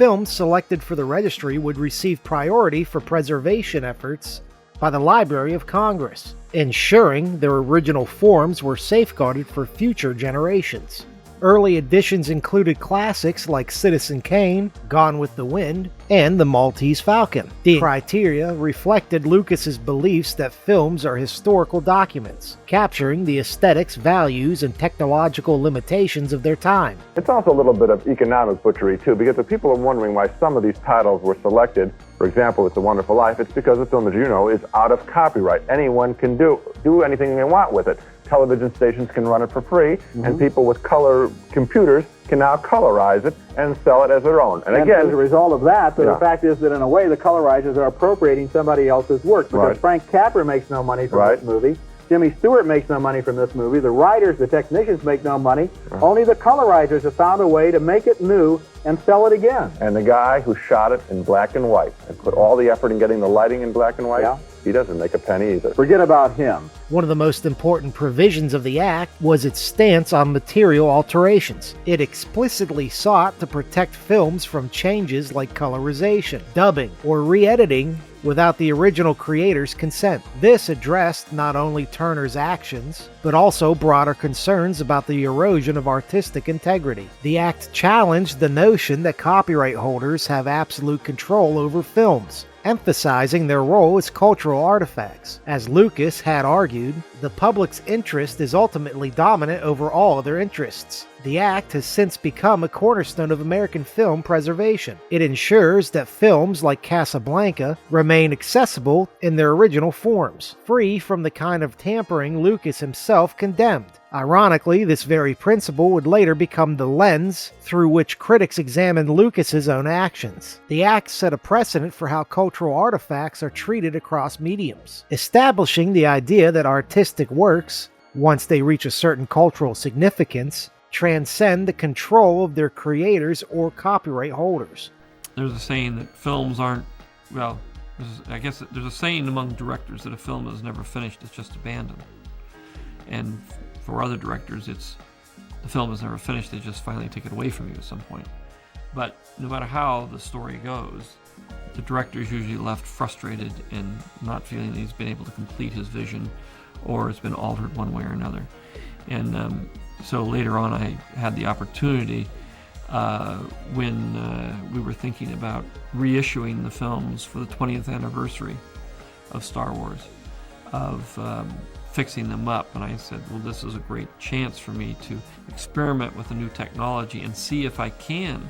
films selected for the registry would receive priority for preservation efforts by the Library of Congress, ensuring their original forms were safeguarded for future generations. Early editions included classics like Citizen Kane, Gone with the Wind, and The Maltese Falcon. The criteria reflected Lucas's beliefs that films are historical documents, capturing the aesthetics, values, and technological limitations of their time. It's also a little bit of economic butchery, too, because if people are wondering why some of these titles were selected, for example, It's a Wonderful Life, it's because the film, as you know, is out of copyright. Anyone can do anything they want with it. Television stations can run it for free, and people with color computers can now colorize it and sell it as their own. And again, as a result of that, the fact is that in a way the colorizers are appropriating somebody else's work, because Frank Capra makes no money from this movie. Jimmy Stewart makes no money from this movie. The writers, the technicians make no money. Only the colorizers have found a way to make it new and sell it again. And the guy who shot it in black and white and put all the effort in getting the lighting in black and white, he doesn't make a penny either. Forget about him. One of the most important provisions of the Act was its stance on material alterations. It explicitly sought to protect films from changes like colorization, dubbing, or re-editing without the original creator's consent. This addressed not only Turner's actions, but also broader concerns about the erosion of artistic integrity. The Act challenged the notion that copyright holders have absolute control over films, emphasizing their role as cultural artifacts. As Lucas had argued, the public's interest is ultimately dominant over all other interests. The Act has since become a cornerstone of American film preservation. It ensures that films like Casablanca remain accessible in their original forms, free from the kind of tampering Lucas himself condemned. Ironically, this very principle would later become the lens through which critics examined Lucas's own actions. The Act set a precedent for how cultural artifacts are treated across mediums, establishing the idea that artistic works, once they reach a certain cultural significance, transcend the control of their creators or copyright holders. There's a saying that films aren't, well, I guess there's a saying among directors that a film is never finished, it's just abandoned. And for other directors, it's the film is never finished, they just finally take it away from you at some point. But no matter how the story goes, the director is usually left frustrated and not feeling that he's been able to complete his vision, or it's been altered one way or another. And so later on I had the opportunity when we were thinking about reissuing the films for the 20th anniversary of Star Wars, of fixing them up, and I said, well, this is a great chance for me to experiment with a new technology and see if I can